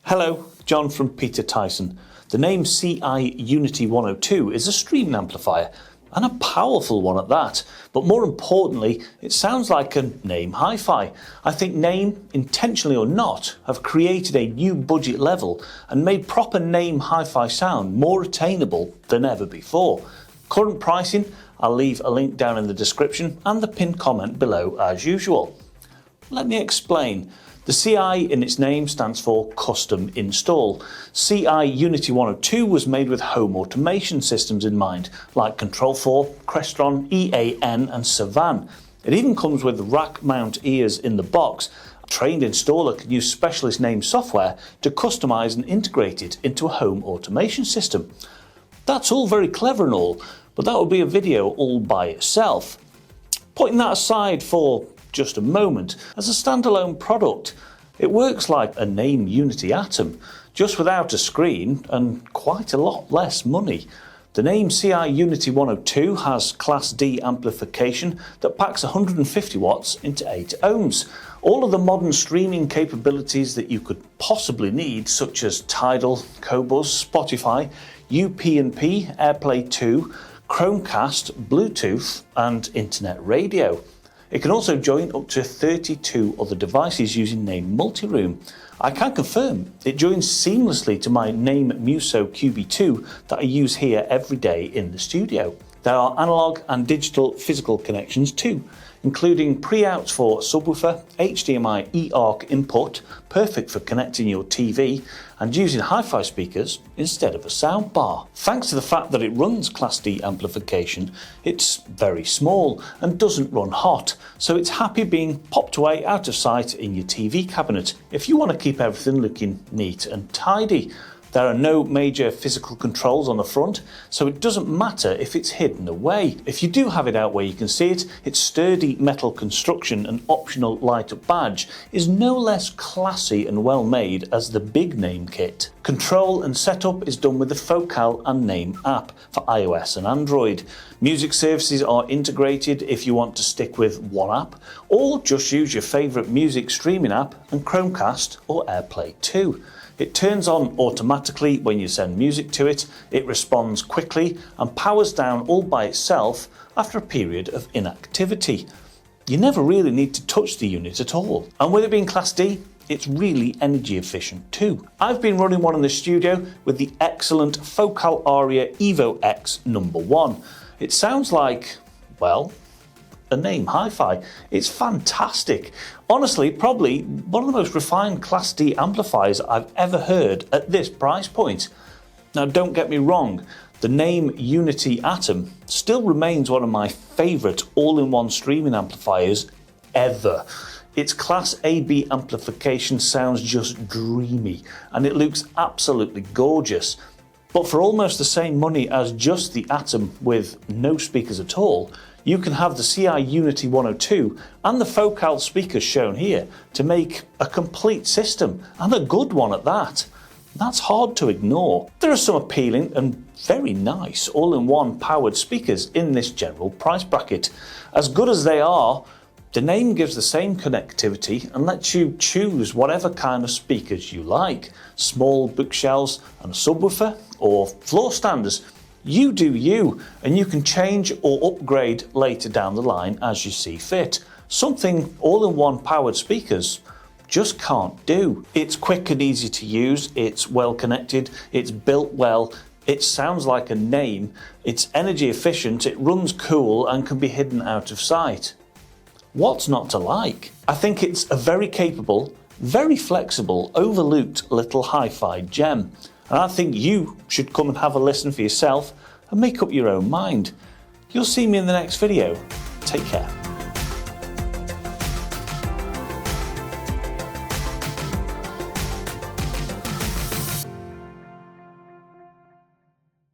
Hello, John from Peter Tyson. The Naim CI Unity 102 is a streaming amplifier, and a powerful one at that. But more importantly, it sounds like a Naim hi-fi. I think Naim, intentionally or not, have created a new budget level and made proper Naim hi-fi sound more attainable than ever before. Current pricing, I'll leave a link down in the description and the pinned comment below as usual. Let me explain. The CI in its name stands for Custom Install. CI Unity 102 was made with home automation systems in mind, like Control4, Crestron, EAN and Savan. It even comes with rack mount ears in the box. A trained installer can use specialist Naim software to customize and integrate it into a home automation system. That's all very clever and all, but that would be a video all by itself. Putting that aside for just a moment, as a standalone product, it works like a Naim Unity Atom, just without a screen and quite a lot less money. The Naim CI Unity 102 has Class D amplification that packs 150 watts into 8 ohms. All of the modern streaming capabilities that you could possibly need, such as Tidal, Qobuz, Spotify, UP&P, AirPlay 2, Chromecast, Bluetooth and Internet radio. It can also join up to 32 other devices using Naim Multiroom. I can confirm it joins seamlessly to my Naim Muso QB2 that I use here every day in the studio. There are analog and digital physical connections too, including pre-outs for subwoofer, HDMI eARC input, perfect for connecting your TV and using hi-fi speakers instead of a soundbar. Thanks to the fact that it runs Class D amplification, it's very small and doesn't run hot, so it's happy being popped away out of sight in your TV cabinet if you want to keep everything looking neat and tidy. There are no major physical controls on the front, so it doesn't matter if it's hidden away. If you do have it out where you can see it, its sturdy metal construction and optional light-up badge is no less classy and well made as the big Naim kit. Control and setup is done with the Focal and Naim app for iOS and Android. Music services are integrated if you want to stick with one app, or just use your favourite music streaming app and Chromecast or AirPlay 2. It turns on automatically when you send music to it, it responds quickly and powers down all by itself after a period of inactivity. You never really need to touch the unit at all. And with it being Class D, it's really energy efficient too. I've been running one in the studio with the excellent Focal Aria Evo X No1. It sounds like, well, a Naim hi-fi. It's fantastic. Honestly, probably one of the most refined Class D amplifiers I've ever heard at this price point. Now don't get me wrong, the Naim Unity Atom still remains one of my favourite all-in-one streaming amplifiers ever. Its Class AB amplification sounds just dreamy and it looks absolutely gorgeous. But for almost the same money as just the Atom with no speakers at all, you can have the CI Unity 102 and the Focal speakers shown here to make a complete system, and a good one at that. That's hard to ignore. There are some appealing and very nice all-in-one powered speakers in this general price bracket. As good as they are, the Naim gives the same connectivity and lets you choose whatever kind of speakers you like. Small bookshelves and a subwoofer, or floor standers. You do you, and you can change or upgrade later down the line as you see fit. Something all-in-one powered speakers just can't do. It's quick and easy to use, it's well connected, it's built well, it sounds like a Naim, it's energy efficient, it runs cool and can be hidden out of sight. What's not to like? I think it's a very capable, very flexible, overlooked little hi-fi gem. And I think you should come and have a listen for yourself and make up your own mind. You'll see me in the next video. Take care.